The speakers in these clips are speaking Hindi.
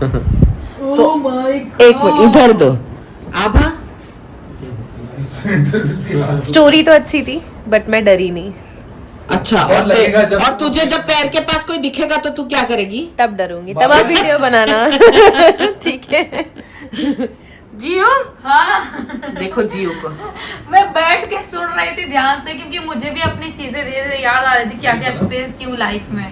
तो एक मिनट इधर दो। आभा स्टोरी तो अच्छी थी बट मैं डरी नहीं। अच्छा, और तुझे जब पैर के पास कोई दिखेगा तो तू क्या करेगी? तब डरूंगी, तब आप वीडियो बनाना। ठीक है। जियो, हाँ देखो जियो को। मैं बैठ के सुन रही थी ध्यान से, क्योंकि मुझे भी अपनी चीजें धीरे धीरे याद आ रही थी, क्या क्या एक्सपीरियंस की लाइफ में,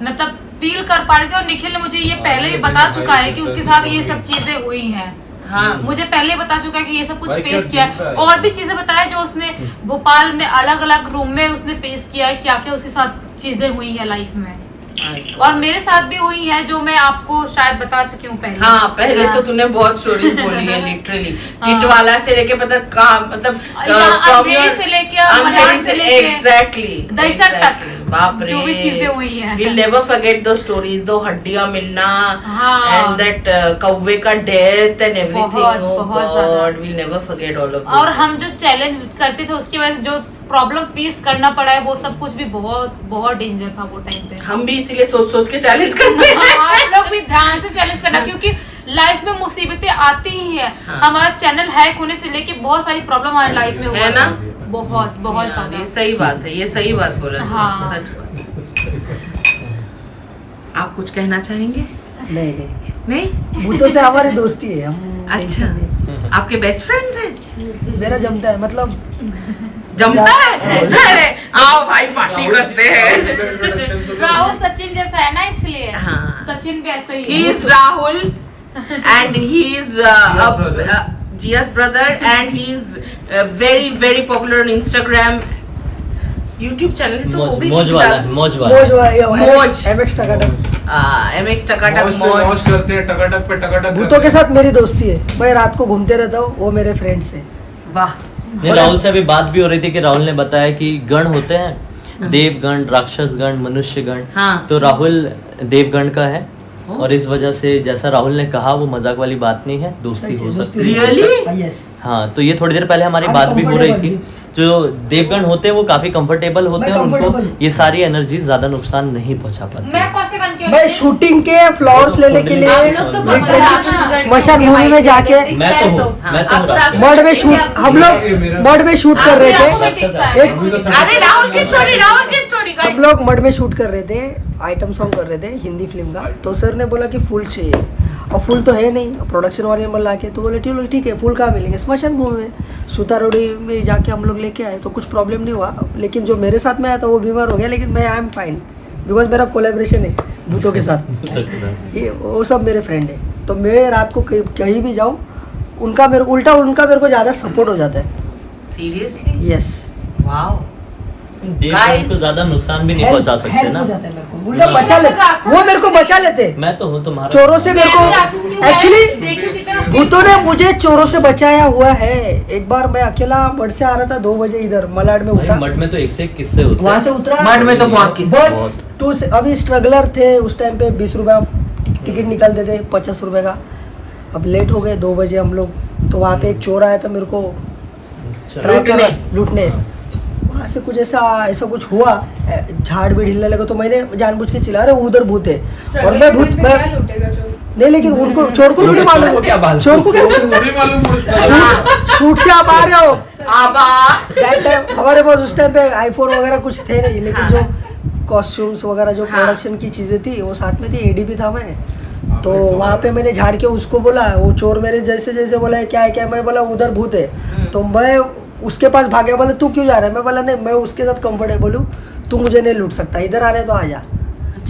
मतलब फील कर पा रही थी। और निखिल ने मुझे ये पहले भी बता चुका है कि उसके साथ ये सब चीजें हुई हैं। हाँ, मुझे पहले बता चुका है कि ये सब कुछ फेस किया है, और भी चीजें बताया जो उसने भोपाल में अलग अलग रूम में उसने फेस किया है, क्या क्या उसके साथ चीजें हुई है लाइफ में, और मेरे साथ भी हुई है जो मैं आपको शायद बता चुकी हूँ पहले। हाँ, पहले तो तूने बहुत स्टोरीज बोली है लिटरली। किट वाला से लेके पता कहाँ, मतलब अंधेरी से लेके मलाड से लेके एग्जैक्टली दहशत तक, बाप रे, जो भी चीजें हुई हैं। We'll never forget those stories, दो हड्डियां मिलना, हाँ। and that कौवे का डेथ and everything. Oh बहुत God, we'll never forget all of और those. हम जो चैलेंज करते थे उसकी वजह से जो प्रॉब्लम फेस करना पड़ा है, वो सब कुछ भी बहुत बहुत डेंजर था वो टाइम पे। हम भी इसीलिए सोच सोच के चैलेंज करते हैं। आप लोग भी ध्यान से चैलेंज करना, क्योंकि लाइफ में मुसीबतें आती ही है। हाँ। हमारा चैनल हैक होने से लेके बहुत सारी प्रॉब्लम हमारी लाइफ में हुआ है ना? बहुत बहुत यार, ज्यादा। ये सही बात है, ये सही बात बोला तुमने, हाँ। सच बात। आप कुछ कहना चाहेंगे? नहीं नहीं, नहीं, भूतों से हमारी दोस्ती है। हम अच्छा, आपके बेस्ट फ्रेंड्स हैं? मेरा जमता है, मतलब जमता है? अरे आओ भाई पार्टी करते हैं। राहुल सचिन जैसा है ना, इसलिए हाँ। सचिन भी ऐसा ही He है। is Rahul and he is Jia's brother and he is very popular on Instagram. YouTube channel है तो वो भी मौज वाला है, मौज वाला मौज मौज। MX टकाटक। MX टकाटक मौज मौज। करते हैं, टकाटक पे टकाटक भूतों के साथ मेरी दोस्ती है, मैं रात को घूमते रहता हूँ, वो मेरे फ्रेंड्स है। वाह, नहीं, राहुल से अभी बात भी हो रही थी कि राहुल ने बताया कि गण होते हैं, देवगण, राक्षस गण, मनुष्य गण। हाँ। तो राहुल देवगण का है, और इस वजह से जैसा राहुल ने कहा वो मजाक वाली बात नहीं है, दोस्ती हो सकती है। Really? यस। हाँ, तो ये थोड़ी देर पहले हमारी I'm बात भी हो रही comfortable थी। जो देवगण होते हैं वो काफी कंफर्टेबल होते हैं, और उनको comfortable ये सारी एनर्जी ज्यादा नुकसान नहीं पहुंचा पाती। मैं कौन से गन के मैं शूटिंग के फ्लावर्स लेने के लिए आप लोग तो literally स्मशान भूमि में जाके मैं तो हूँ, मैं तो हूँ। मड में शूट, हम लोग मड में शूट कर रहे थे। अरे राहुल की स्टोरी हम लोग मड में शूट कर रहे थे, आइटम सॉन्ग कर रहे थे हिंदी फिल्म का। तो सर ने बोला कि फूल चाहिए, और फूल तो है नहीं, प्रोडक्शन वाले ने बोला के, तो बोले ठीक है, फूल कहाँ मिलेंगे? स्मशान भूमि में। सुतारोड़ी में जाके हम लोग लेके आए, तो कुछ प्रॉब्लम नहीं हुआ। लेकिन जो मेरे साथ में आया था वो बीमार हो गया, लेकिन मैं आई एम फाइन, बिकॉज मेरा कोलेब्रेशन है भूतों के साथ। ये वो सब मेरे फ्रेंड है, तो मैं रात को कहीं भी जाऊँ, उनका मेरे को ज़्यादा सपोर्ट हो जाता है। सीरियसली? Yes, wow. देवगण को ज्यादा नुकसान भी नहीं पहुंचा सकते ना। उल्टा बचा लेते, वो मेरे को बचा लेते। मैं तो हूँ तुम्हारा। चोरों से मेरे को एक्चुअली भूतों ने मुझे चोरों से बचाया हुआ है। एक बार मैं अकेला मठ से आ रहा था 2 बजे, इधर मलाड में उतरा। मठ में तो एक से एक किस्से होते हैं। वहां से उतरा, मठ में तो बहुत किस्से। बस टू से अभी स्ट्रगलर थे उस टाइम पे, 20 रुपया टिकट निकालते थे, 50 रुपए का। अब लेट हो गए 2 बजे हम लोग, तो वहाँ पे एक चोर आया था मेरे को लूटने। वहाँ से कुछ ऐसा कुछ हुआ, झाड़ भी ढिलने लगा, तो मैंने जानबूझ के चिल्ला रहे उधर भूत है, और मैं भूत नहीं, लेकिन उनको चोर को थोड़ी मालूम, चोर को क्या शूट से आप आ रहे हो। हमारे पास उस टाइम पे आईफोन वगैरह कुछ थे नहीं, लेकिन जो कॉस्ट्यूम्स वगैरह जो प्रोडक्शन की चीजें थी वो साथ में थी। एडीपी था मैं, तो वहाँ पे मैंने झाड़ के उसको बोला, वो चोर मेरे जैसे बोला क्या है, मैं बोला उधर भूत है, तो मैं उसके पास भागे, बोले तू क्यों जा रहा है? मैं बोला नहीं, मैं उसके साथ कंफर्टेबल हूँ, तू मुझे नहीं लूट सकता, इधर आ रहे तो आ जा।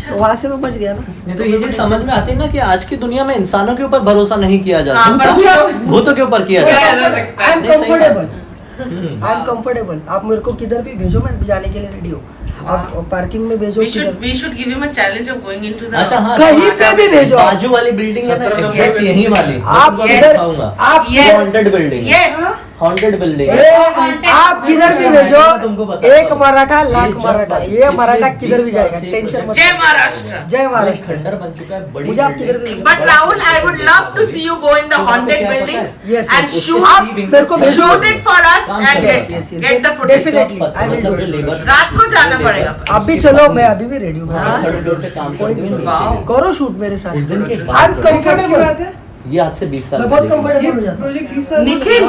तो वहाँ से मैं बच गया ना। नहीं तो ये चीज समझ में आती है ना कि आज की दुनिया में इंसानों के ऊपर भरोसा नहीं किया जाता, हाँ, भूतों के ऊपर किया जाता है। I am comfortable. आप मेरे को किधर भी भेजो, मैं जाने के लिए रेडी हूँ। आप पार्किंग में भेजो, we should give him a challenge of going into the अच्छा हाँ, कहीं पे भी भेजो। बाजू वाली बिल्डिंग है ना, एग्जैक्ट यही वाली। आप इधर, आप 200 बिल्डिंग। yes हॉन्टेड बिल्डिंग आप किधर भी भेजो तुमको पता एक मराठा लाख ये just मराठा, पिछले ये मराठा 20 किधर भी जाएगा, साल से टेंशन मत। जय महाराष्ट्र। जय महाराष्ट्र। खंडर बन चुका है बड़ी मुझे आप किधर भी building। But Rahul, I would love to see you go in the तो आपको haunted क्या पता है? buildings Yes, and yes, shoot उसके sea wing मेरे को पे shoot it for us काम and करो। get the footage. Definitely. I will मतलब do जो it. लेबर रात को जाना पड़ेगा। आप भी चलो, मैं अभी भी रेडी हूँ। थर्ड फ्लोर से काम करते हुए वाह। नीचे करो शूट मेरे साथ। उस दिन के आई बाद एम कंफर्टेबल, ये आज से 20 साल मैं बहुत पहले की बात है। कंफर्टेबल हो जाता हूँ। निखिल, fear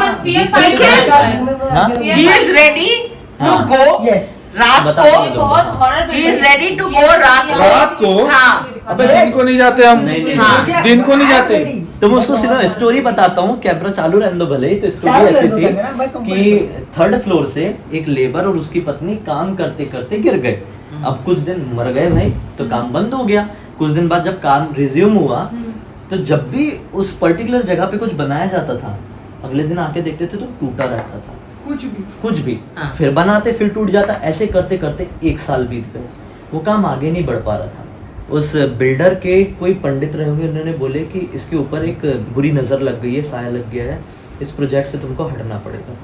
हाँ? he is ready to हाँ। go यस, रात बता को। दो। बहुत horror He is ready to go रात को। हाँ। अबे दिन को नहीं जाते हम, नहीं, हाँ। दिन को नहीं जाते। तो मैं उसको सिर्फ स्टोरी बताता हूँ, कैमरा चालू रहने दो भले ही। तो चालू स्टोरी ऐसी रहने दो थी कैमरा, मैं comfortable कि थर्ड फ्लोर से एक लेबर और उसकी पत्नी काम करते करते गिर गए। अब कुछ दिन मर गए भाई, तो काम बंद हो गया। कुछ दिन बाद जब काम रिज्यूम हुआ, तो जब भी उस पर्टिकुलर जगह पे कुछ बनाया जाता था, अगले दिन आके देखते थे तो टूटा रहता था, कुछ भी। हाँ। फिर बनाते, फिर टूट जाता। ऐसे करते करते 1 साल बीत गए, वो काम आगे नहीं बढ़ पा रहा था। उस बिल्डर के कोई पंडित रहे होंगे, उन्होंने बोले कि इसके ऊपर एक बुरी नज़र लग गई है, साया लग गया है, इस प्रोजेक्ट से तुमको हटना पड़ेगा।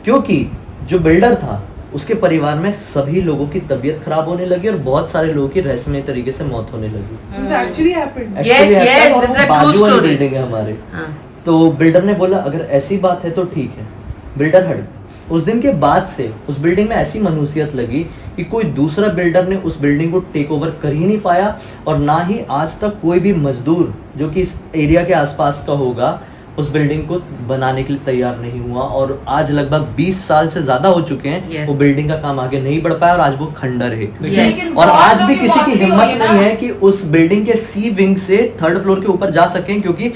क्योंकि जो बिल्डर था उसके परिवार में सभी लोगों की तबीयत खराब होने लगी और बहुत सारे लोगों की रहस्यमय तरीके से मौत होने लगी। Yes, Actually yes, ऐसा this is a true बाजू वाली story. बिल्डिंग है हमारे। हाँ। तो बिल्डर ने बोला अगर ऐसी बात है तो ठीक है, बिल्डर हट गया। उस दिन के बाद से उस बिल्डिंग में ऐसी मनुसियत लगी कि कोई दूसरा बिल्डर ने उस बिल्डिंग को टेक ओवर कर ही नहीं पाया, और ना ही आज तक कोई भी मजदूर जो कि इस एरिया के आसपास का होगा उस बिल्डिंग को बनाने के लिए तैयार नहीं हुआ। और आज लगभग 20 साल से ज्यादा हो चुके हैं, Yes. वो बिल्डिंग का काम आगे नहीं बढ़ पाया और आज वो खंडर है। Yes. और आज भी बहुत किसी की लोगों की हिम्मत मौत हुई नहीं है है कि उस बिल्डिंग के सी विंग से थर्ड फ्लोर के ऊपर जा सकें, क्योंकि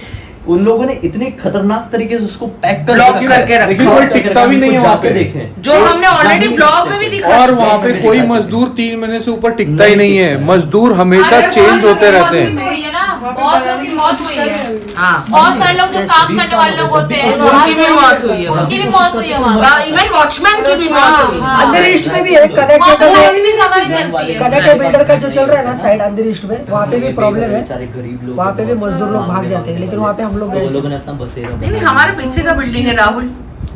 उन लोगों ने इतनी खतरनाक तरीके से उसको पैक कर Block करके रखा। लेकिन कोई टिकता भी नहीं है वहाँ पे। देखें जो हमने ऑलरेडी ब्लॉग में भी दिखा और चुके वहाँ हैं। पे कोई मजदूर 3 महीने से ऊपर टिकता ही नहीं है। मजदूर हमेशा चेंज होते रहते हैं। बहुत लोगों की मौत हुई है। हाँ। बहुत सारे लोग जो काम करने वाले लोग होते हैं, उनकी भी मौत हुई है। उनकी भी मौत हुई है वहाँ। इवन वॉचमैन की भी मौत हुई है। हाँ। अंदर ईस्ट में भी है, कनेक्ट वहाँ का लाइट भी ज्यादा नहीं चलती है। कनेक्ट बिल्डर का जो चल रहा है ना साइड अंदर ईस्ट में, वहाँ पे भी प्रॉब्लम है। बेचारे गरीब लोग, वहाँ पे भी मजदूर लोग भाग जाते हैं, लेकिन वहाँ पे हम लोग वो गए। लोगों ने अपना बसेरा नहीं, हमारे पीछे का बिल्डिंग है राहुल।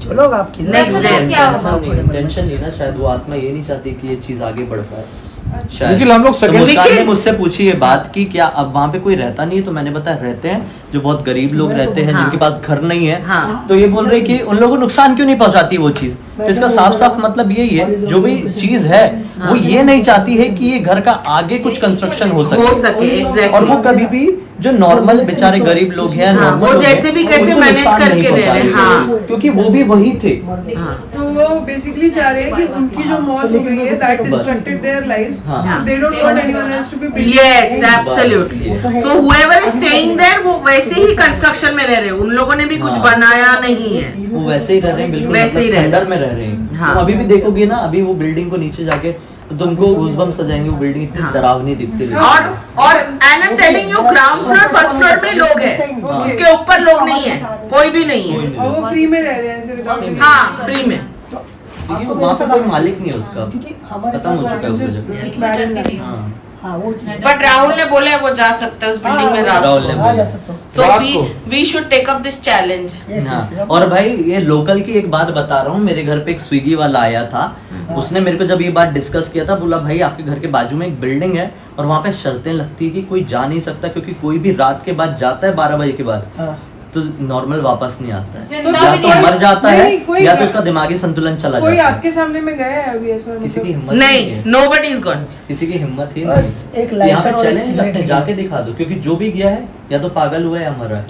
चलो आप किधर Next day. क्या ऐसा नहीं, टेंशन नहीं ना, शायद वो आत्मा ये नहीं चाहती कि ये चीज आगे बढ़ पाए। शायद। लेकिन हम लोग तो second- मुस्कान ने मुझसे पूछी ये बात कि क्या अब वहाँ पे कोई रहता नहीं है, तो मैंने बताया रहते हैं, जो बहुत गरीब लोग रहते हैं, हाँ। जिनके पास घर नहीं है। हाँ। तो ये बोल रहे कि उन लोगों को नुकसान क्यों नहीं पहुंचाती वो चीज। तो इसका साफ साफ मतलब यही है, जो भी चीज है वो ये नहीं चाहती है कि ये घर का आगे कुछ कंस्ट्रक्शन हो हो सके, सके, एग्जैक्टली। और वो कभी भी जो नॉर्मल बेचारे गरीब लोग हैं, हाँ, normal वो लोग जैसे हैं, भी कैसे उनको manage नुकसान करके नहीं ले रहे हैं, पहुंचा हाँ। क्योंकि वो भी वही थे। हाँ। तो वो बेसिकली चाह रहे हैं कि उनकी जो मौत हो गई है दैट डिस्ट्रक्टेड देयर लाइव्स, हाँ। They don't want anyone else to be Yes, absolutely. So whoever is staying there, वो वैसे ही कंस्ट्रक्शन में रह रहे हैं। उन लोगों ने भी कुछ हाँ। बनाया नहीं है। वो वैसे ही रह रहे हैं, बिल्कुल वैसे ही रह रहे हैं। खंडर में रह रहे हैं। हाँ। तुम अभी भी देखोगे ना, अभी वो बिल्डिंग को नीचे जाके तो तुमको गूज़बम्स आ जाएंगे, वो बिल्डिंग इतनी हाँ। डरावनी दिखती है। और and I am telling you, ground floor first floor में लोग हैं, उसके ऊपर लोग नहीं है, कोई भी नहीं कोई है। नहीं। और वो फ्री में रह रहे हैं ऐसे विदाउट हाँ, फ्री में। क्योंकि वहाँ पे कोई मालिक नहीं है उसका, खत्म हो चुका है उस जगह। हाँ। हाँ वो चीज़। बट राहुल ने बोला है वो जा सकता है उस बिल्डिंग में रात राहुल ने को। हाँ, बोला। जा सकता हूँ। सो रात वी को। We should take up this challenge. Yes, हाँ। yes, yes. और भाई ये लोकल की एक बात बता रहा हूँ, मेरे घर पे एक स्विगी वाला आया था, उसने मेरे को जब ये बात डिस्कस किया था, बोला भाई आपके घर के बाजू में एक बिल्डिंग है और वहाँ पे शर्तें लगती है कि कोई जा नहीं सकता, क्योंकि कोई भी रात के बाद जाता है 12 बजे के बाद हाँ। तो नॉर्मल वापस नहीं आता है, जिंदा या भी तो नहीं मर जाता है नहीं, कोई- या तो उसका दिमागी संतुलन चला कोई जाता है। आपके सामने में गया है अभी ऐसा किसी की मतलब हिम्मत नहीं, है, nobody is gone। किसी की हिम्मत ही बस नहीं। एक लाइटर यहाँ पे और एक चैलेंज सिगरेट लगते हैं, जाके दिखा दो, क्योंकि जो भी गया है या तो पागल हुआ है या मरा है।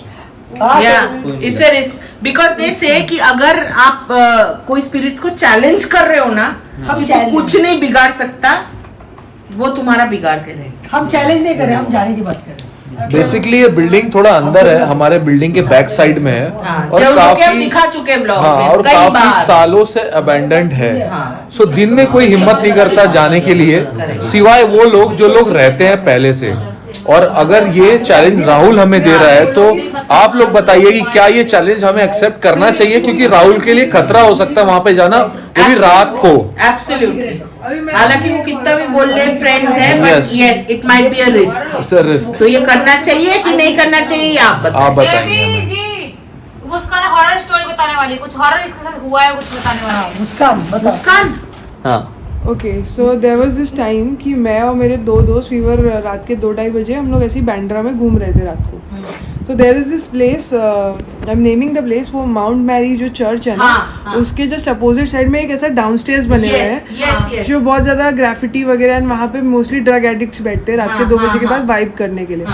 हाँ, या कोई नहीं it's a risk, because they से कि अगर आप कोई स्पिरिट्स को चैलेंज कर रहे हो ना, हम कि तू challenge- कुछ नहीं बिगाड़ सकता, वो तुम्हारा बिगाड़ के रहेगा। हम चैलेंज नहीं कर रहे, हम जाने की बात कर रहे हैं। बेसिकली ये बिल्डिंग थोड़ा अंदर है, हमारे बिल्डिंग के बैक साइड में है। हाँ, और जो कि हम काफी दिखा चुके हैं ब्लॉग हाँ, में और कई काफी बार। सालों से अबेंडेंट है। हाँ। सो दिन में कोई हिम्मत नहीं करता जाने के लिए, सिवाय वो लोग जो लोग रहते हैं पहले से। और अगर ये चैलेंज राहुल हमें दे रहा है, तो आप लोग बताइए कि क्या ये चैलेंज हमें एक्सेप्ट करना चाहिए, क्योंकि राहुल के लिए खतरा हो सकता है वहां पे जाना, वो भी रात को। एब्सोल्युटली। अभी मैं हालांकि वो कितना भी बोल रहे फ्रेंड्स है, but Yes. Yes it might be a risk. Sir risk तो ये करना चाहिए कि नहीं करना चाहिए, ये आप बताएं। आप बताएंगे रवि हमें। जी, मुस्कान हॉरर स्टोरी बताने वाली है, कुछ हॉरर इसके साथ हुआ है, कुछ बताने वाली है। मुस्कान बता। मुस्कान हाँ okay so there was this time कि मैं और मेरे दो दोस्त वीवर रात के 2-2:30 बजे हम लोग ऐसे ही बैंड्रा में घूम रहे थे रात को। तो there is this place, I am naming the place, वो माउंट मैरी जो चर्च है ना, हाँ. उसके जस्ट अपोजिट साइड में एक ऐसा डाउनस्टेयर्स बने हुए यस हैं यस यस जो बहुत ज्यादा ग्राफिटी वगैरह एंड वहाँ पे मोस्टली ड्रग एडिक्ट्स बैठते हैं रात के 2 बजे के बाद वाइब करने के लिए।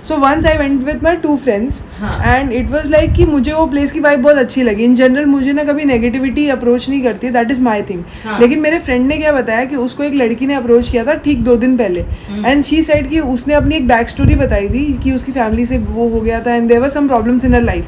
So once I went with my 2 friends and it was like कि मुझे वो प्लेस की वाइब बहुत अच्छी लगी। इन जनरल मुझे ना कभी नेगेटिविटी अप्रोच नहीं करती, दैट इज माई थिंग। लेकिन मेरे फ्रेंड ने क्या बताया कि उसको एक लड़की ने अप्रोच किया था ठीक 2 दिन पहले, एंड शी सेड कि उसने अपनी एक बैक स्टोरी बताई थी कि उसकी फैमिली से वो हो गया था and there were some problems in her life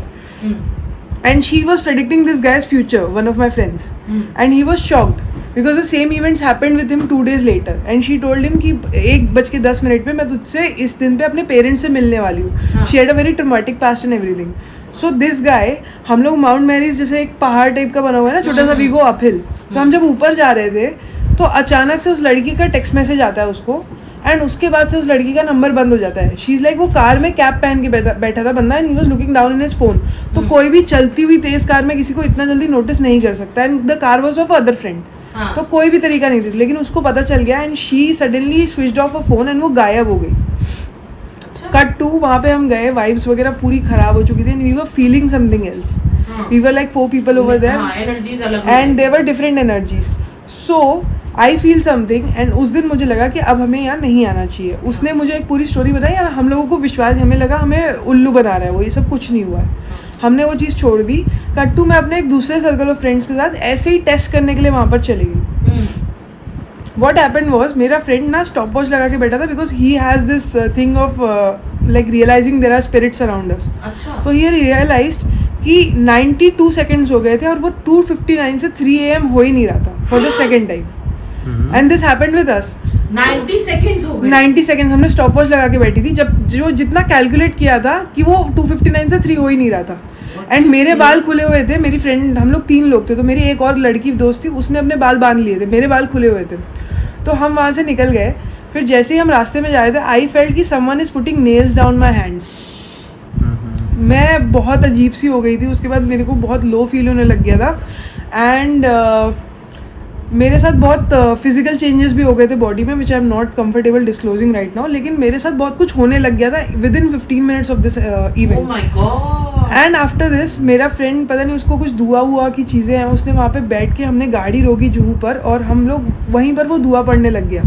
and she was predicting this guy's future, one of my friends, and he was shocked because the same events happened with him 2 days later and she told him कि 1:10 पे मैं तुझसे इस दिन पे अपने पेरेंट्स से मिलने वाली हूँ। she had a very traumatic past and everything. so this guy, हम लोग माउंट मैरीज जैसे एक पहाड़ टाइप का बना हुआ है ना छोटा सा, वी गो अपहिल, तो हम जब ऊपर जा रहे थे तो अचानक से उस लड़की का टेक्स्ट मैसेज आता है उसको एंड उसके बाद से उस लड़की का नंबर बंद हो जाता है। शी इज लाइक वो कार में कैप पहन के बैठा था बंदा and he was looking down in his phone. तो कोई भी चलती हुई तेज कार में किसी को इतना जल्दी नोटिस नहीं कर सकता and the car was of other friend. तो कोई भी तरीका नहीं थी, लेकिन उसको पता चल गया and she suddenly switched of a phone and वो गायब हो गई। कट टू वहाँ पे हम गए, वाइब्स वगैरह पूरी खराब हो चुकी थी and we were feeling something else. We were like 4 people over there energies अलग and there were different energies. So I feel something and उस दिन मुझे लगा कि अब हमें यहाँ नहीं आना चाहिए। उसने मुझे एक पूरी स्टोरी बताई यार, हम लोगों को विश्वास, हमें लगा हमें उल्लू बना रहा है वो, ये सब कुछ नहीं हुआ है, हमने वो चीज़ छोड़ दी। कट्टू मैं अपने एक दूसरे सर्कल ऑफ फ्रेंड्स के साथ ऐसे ही टेस्ट करने के लिए वहाँ पर चली गई। वॉट हैपेंड वॉज, मेरा फ्रेंड ना स्टॉप वॉच लगा के बैठा था because he has this thing of like realising there are spirits around us. तो ही रियलाइज्ड कि 92 seconds हो गए थे और वो 2:59 से 3 AM हो ही नहीं रहा था for the second time and this happened with us. 90 seconds हो गए। 90 seconds हमने स्टॉप वॉच लगा के बैठी थी, जब जो जितना कैलकुलेट किया था कि वो 2:59 से 3 हो ही नहीं रहा था एंड मेरे बाल खुले हुए थे। मेरी फ्रेंड, हम लोग 3 लोग थे, तो मेरी एक और लड़की दोस्त थी, उसने अपने बाल बांध लिए थे, मेरे बाल खुले हुए थे। तो हम वहाँ से निकल गए। फिर जैसे ही हम रास्ते में जा रहे थे आई फेल्ट कि someone is putting nails down my hands. मैं बहुत अजीब सी हो गई थी, उसके बाद मेरे को बहुत लो फील होने लग गया था एंड मेरे साथ बहुत फिजिकल चेंजेस भी हो गए थे बॉडी में, which I am not comfortable disclosing right now, लेकिन मेरे साथ बहुत कुछ होने लग गया था within 15 minutes of this event. Oh my God. And after this मेरा फ्रेंड, पता नहीं उसको कुछ दुआ हुआ की चीज़ें हैं, उसने वहाँ पे बैठ के, हमने गाड़ी रोकी जुहू पर और हम लोग वहीं पर वो दुआ पढ़ने लग गया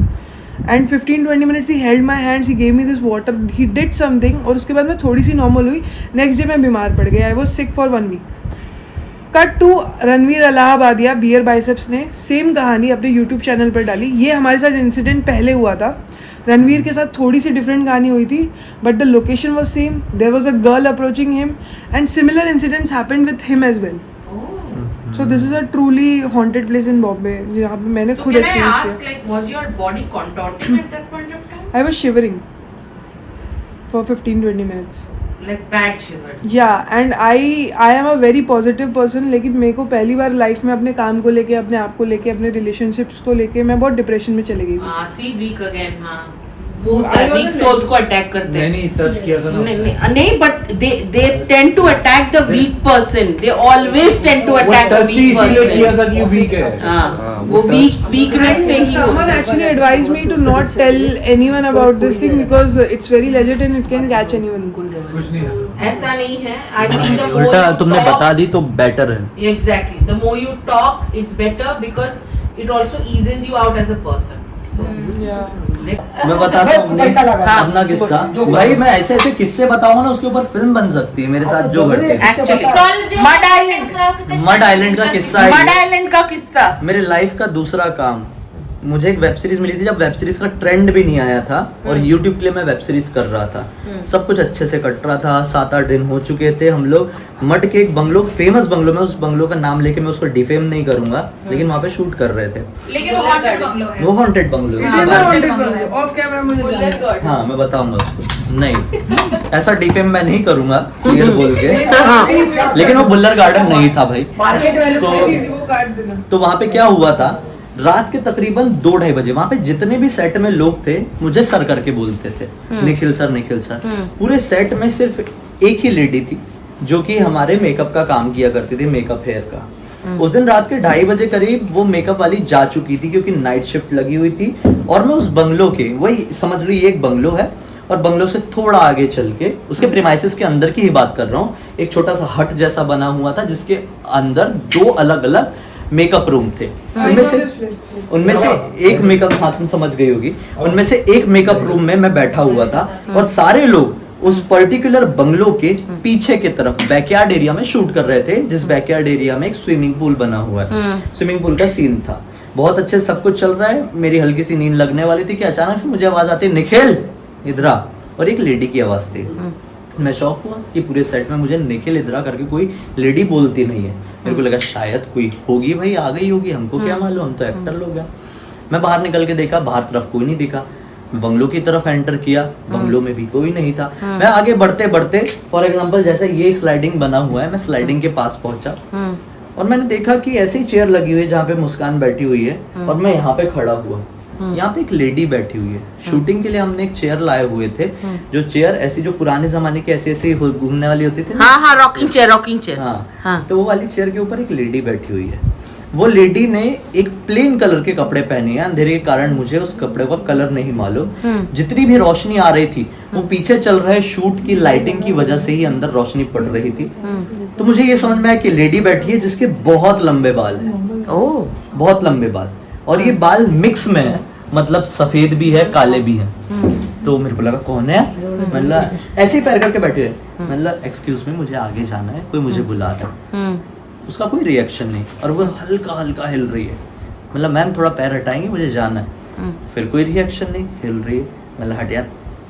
and 15-20 minutes he held my hands, he gave me this water, he did something और उसके बाद मैं थोड़ी सी नॉर्मल हुई। नेक्स्ट डे मैं बीमार पड़ गया, I was sick for 1 week। Cut to Ranveer Allahbadia Beer Biceps ने सेम कहानी अपने यूट्यूब चैनल पर डाली। ये हमारे साथ इंसिडेंट पहले हुआ था, रणवीर के साथ थोड़ी सी डिफरेंट कहानी हुई थी but the location was same, there was a girl approaching him and similar incidents happened with him as well. So this is a truly haunted place in Bombay जहाँ पे मैंने खुद एक्सपीरियंस किया। Like, was your body contorting at that point of time? I was shivering for 15-20 minutes. Like bad shivers. Yeah, and I am a very positive person, लेकिन मेरे को पहली बार लाइफ में अपने काम को लेके, अपने आप को लेके, अपने रिलेशनशिप्स को लेके मैं बहुत डिप्रेशन में चले गई थी। See, weak again, हाँ। वो weak souls को अटैक करते हैं। नहीं टच किया था ना। नहीं, but they tend to attack the weak person. They always tend to attack the weak इसीलिए किया person. था कि वीक है। हाँ, वो weakness से ही Someone होता है। actually advised me to not tell anyone about this thing because it's very legit and it can catch anyone. कुछ नहीं है। ऐसा नहीं है। I think the more उल्टा you तुमने talk- बता दी तो बेटर है। Exactly. The more you talk, it's better because it also eases you out as a person. So, Yeah. मैं बताता हूँ पैसा लगा। अपना किस्सा। भाई मैं ऐसे ऐसे किस्से बताऊंगा ना, उसके ऊपर फिल्म बन सकती है मेरे साथ जो घटे। Actually, कल जो Mud Island. मड आइलैंड का किस्सा है। मड आइलैंड का किस्सा। मेरे लाइफ का दूसरा काम, मुझे एक वेब सीरीज मिली थी जब वेब सीरीज का ट्रेंड भी नहीं आया था और यूट्यूब के लिए मैं वेब सीरीज कर रहा था। सब कुछ अच्छे से कट रहा था, 7-8 दिन हो चुके थे। हम लोग मड के एक बंगलो, फेमस बंगलो में, उस बंगलो का नाम लेके मैं उसको डिफेम नहीं करूंगा, लेकिन वहाँ पे शूट कर रहे थे। लेकिन वो हॉन्टेड बंगलो है। वो हॉन्टेड बंगलो It is है। a haunted bungalow. Off camera मुझे जानना है। हाँ मैं बताऊंगा उसको। नहीं ऐसा डिफेम मैं नहीं करूंगा क्लियर बोल के, लेकिन वो बुल्लर गार्डन नहीं था भाई। मार्केट वैल्यू तो- वो काट देना। तो वहाँ पे क्या हुआ था, रात के तकरीबन 2-2:30 बजे वहाँ पे जितने भी सेट में लोग थे मुझे सर करके बोलते थे, निखिल सर निखिल सर। पूरे सेट में सिर्फ एक ही लेडी थी जो कि हमारे मेकअप का काम किया करती थी, मेकअप हेयर का। उस दिन रात के 2:30 बजे करीब वो मेकअप वाली जा चुकी थी क्योंकि नाइट शिफ्ट लगी हुई थी, और मैं उस बंगलो के, वही समझ लो ये एक बंगलो है और बंगलो से थोड़ा आगे चल के उसके प्रीमाइसेस के अंदर की ही बात कर रहा हूँ, एक छोटा सा हट जैसा बना हुआ था जिसके अंदर 2 अलग अलग मेकअप रूम थे। उनमें से एक मेकअप, हाँ तुम समझ गई होगी, उनमें से एक मेकअप रूम में मैं बैठा हुआ था और सारे लोग उस पर्टिकुलर बंगलो के पीछे की तरफ बैकयार्ड एरिया में शूट कर रहे थे, जिस बैकयार्ड एरिया में एक स्विमिंग पूल बना हुआ है। स्विमिंग पूल का सीन था, बहुत अच्छे सब कुछ चल रहा है। मेरी हल्की सी नींद लगने वाली थी कि अचानक से मुझे आवाज आती, निखिल इधर आ, और एक लेडी की आवाज थी। मैं शॉक हुआ कि पूरे सेट में मुझे निखिल इधर आ करके कोई लेडी बोलती नहीं है। मेरे को लगा शायद कोई होगी, भाई आ गई होगी, हमको क्या मालूम, हम तो एक्टर लोग हैं। मैं बाहर निकल के देखा, बाहर तरफ कोई नहीं दिखा। बंगलो की तरफ एंटर किया, बंगलो में भी कोई नहीं था। मैं आगे बढ़ते बढ़ते, फॉर एग्जांपल जैसे ये स्लाइडिंग बना हुआ है, मैं स्लाइडिंग के पास पहुंचा और मैंने देखा कि ऐसी चेयर लगी हुई है जहाँ पे मुस्कान बैठी हुई है और मैं यहाँ पे खड़ा हुआ। यहाँ पे एक लेडी बैठी हुई है। शूटिंग के लिए हमने एक चेयर लाए हुए थे, जो चेयर ऐसी जो पुराने जमाने की ऐसी ऐसी घूमने वाली होती थी। हाँ, रॉकिंग चेयर। हाँ, तो वो वाली चेयर के ऊपर एक लेडी बैठी हुई है। वो लेडी ने एक प्लेन कलर के कपड़े पहने हैं, अंधेरे के कारण मुझे उस कपड़े का कलर नहीं मालूम। जितनी भी रोशनी आ रही थी वो पीछे चल रहे शूट की लाइटिंग की वजह से ही अंदर रोशनी पड़ रही थी। तो मुझे ये समझ में आया कि लेडी बैठी है जिसके बहुत लंबे बाल हैं। ओह, बहुत लंबे बाल, और ये बाल मिक्स में है, मतलब सफेद भी है काले भी हैं। तो मेरे को लगा कौन है, मतलब ऐसे ही पैर करके बैठे हैं। मतलब एक्सक्यूज मी, मुझे आगे जाना है, कोई मुझे बुला रहा है। उसका कोई रिएक्शन नहीं, और वो हल्का हल्का हिल रही है। मतलब मैम थोड़ा पैर हटाएंगे, मुझे जाना है। फिर कोई रिएक्शन नहीं, हिल रही है। मतलब हट यार।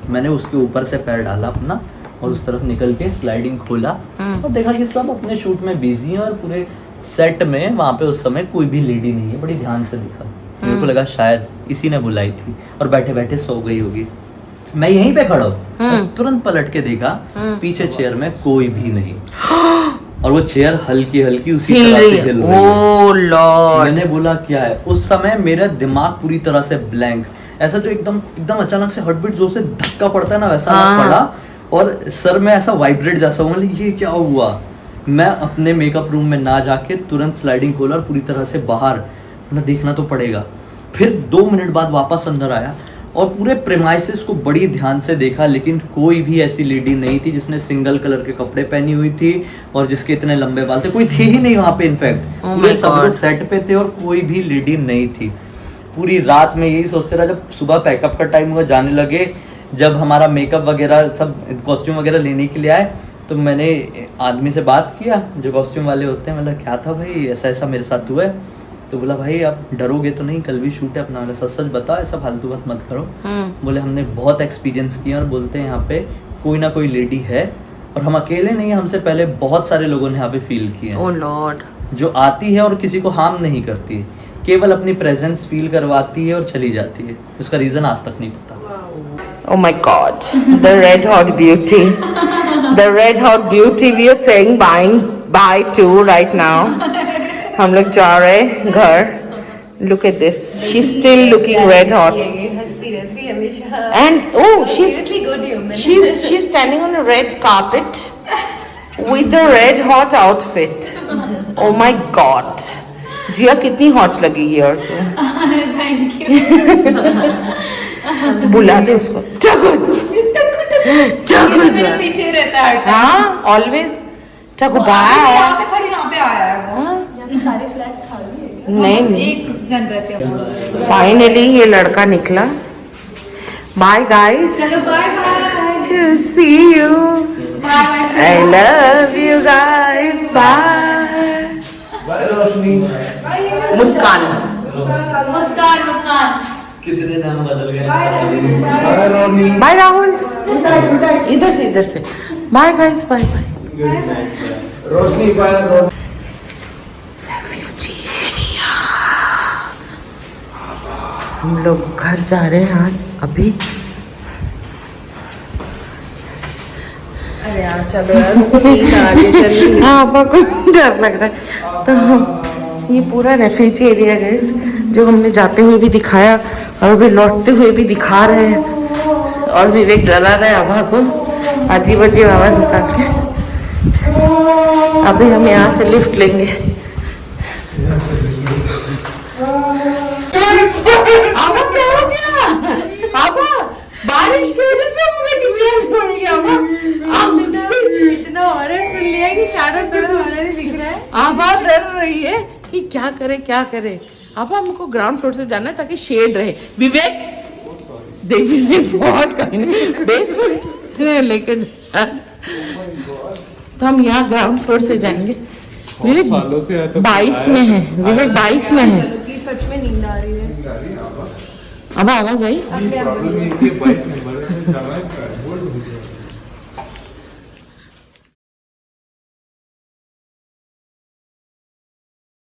मैंने उसके ऊपर से पैर डाला अपना और उस तरफ निकल के स्लाइडिंग खोला और देखा कि सब अपने शूट में बिजी हैं और पूरे सेट में वहाँ पे उस समय कोई भी लेडी नहीं है। बड़ी ध्यान से देखा, मेरे को लगा शायद इसी ने बुलाई थी और बैठे बैठे सो गई होगी। मैं यहीं पे खड़ा हूँ, तुरंत पलट के देखा, पीछे चेयर में कोई भी नहीं और वो चेयर हल्की हल्की उसी तरह से हिल रही है। ओह लॉर्ड, मैंने बोला क्या है। उस समय मेरा दिमाग पूरी तरह से ब्लैंक, ऐसा जो एकदम अचानक से हार्टबीट जोर से धक्का पड़ता है ना, वैसा पड़ा और सर में ऐसा वाइब्रेट जैसा हुआ। मतलब ये क्या हुआ। मैं अपने मेकअप रूम में ना जाके तुरंत स्लाइडिंग खोला और पूरी तरह से बाहर, मतलब देखना तो पड़ेगा। फिर 2 मिनट बाद वापस अंदर आया और पूरे प्रेमाइसेस को बड़ी ध्यान से देखा, लेकिन कोई भी ऐसी लेडी नहीं थी जिसने सिंगल कलर के कपड़े पहनी हुई थी और जिसके इतने लंबे बाल थे। कोई थे ही नहीं वहाँ पे। इनफैक्ट पूरे सब लोग सेट पे थे और कोई भी लेडी नहीं थी। पूरी रात में यही सोचते रहा। जब सुबह पैकअप का टाइम हुआ, जाने लगे, जब हमारा मेकअप वगैरह सब कॉस्ट्यूम वगैरह लेने के लिए आए, तो मैंने आदमी से बात किया जो कॉस्ट्यूम वाले होते हैं। मतलब क्या था भाई, ऐसा ऐसा मेरे साथ हुआ है। तो बोला भाई आप डरोगे तो नहीं, कल भी शूट है अपना। सच सच बताओ, ऐसा फालतू बात मत करो। बोले हमने बहुत एक्सपीरियंस किया और बोलते हैं यहाँ पे कोई ना कोई लेडी है, और हम अकेले नहीं, हमसे पहले बहुत सारे लोगों ने यहाँ पे फील किया। ओह लॉर्ड, जो आती है और किसी को हार्म नहीं करती है, केवल अपनी प्रेजेंस फील करवाती है और चली जाती है। उसका रीजन आज तक नहीं पता। oh my god, the red hot beauty, the red hot beauty we are saying bye to right now. हम लोग जा रहे हैं घर। Look at this, she's still looking red hot. And oh, she's standing on a red carpet with a red hot outfit. Oh my god, जिया कितनी हॉट लगी यार तू। Thank you. बुला दे उसको। पीछे रहता है। हाँ, ऑलवेज टगु। यहाँ पे खड़ी, यहाँ पे आया है वो। नहीं, एक जन रहते हैं। फाइनली ये लड़का निकला। बाय गाइस, चलो bye bye, see you, I love you guys, bye. Muskan, Muskan. कितने नाम बदल गए। बाय राहुल, इधर से bye guys, bye bye. Roshni bye. Refugee area. हम लोग घर जा रहे हैं आज अभी। अरे यार चलो यार, आगे चल। हाँ, आपको डर लग रहा है। तो ये पूरा रेफ्यूजी एरिया है जो हमने जाते हुए भी दिखाया और अभी लौटते हुए भी दिखा रहे हैं। और विवेक डरा रहा है अभा को, अजीब अजीब आवाज निकाल के। अभी हम यहाँ से लिफ्ट लेंगे। आबा क्या हो गया? आबा बारिश की वजह से मुझे नीचे पड़ गया। इतना हॉरर सुन लिया कि चारों तरफ हॉरर ही दिख रहा है। आबा डर रही है कि क्या करे। आबा हमको ग्राउंड फ्लोर से जाना है ताकि शेड रहे। विवेक देखिए बहुत कहीं बेसमेंट लेके जा, तो हम यहाँ ग्राउंड फ्लोर से जाएंगे। विवेक 22 में है, विवेक 22 में है। कि सच में नींद आ रही है। अब आवाज आई?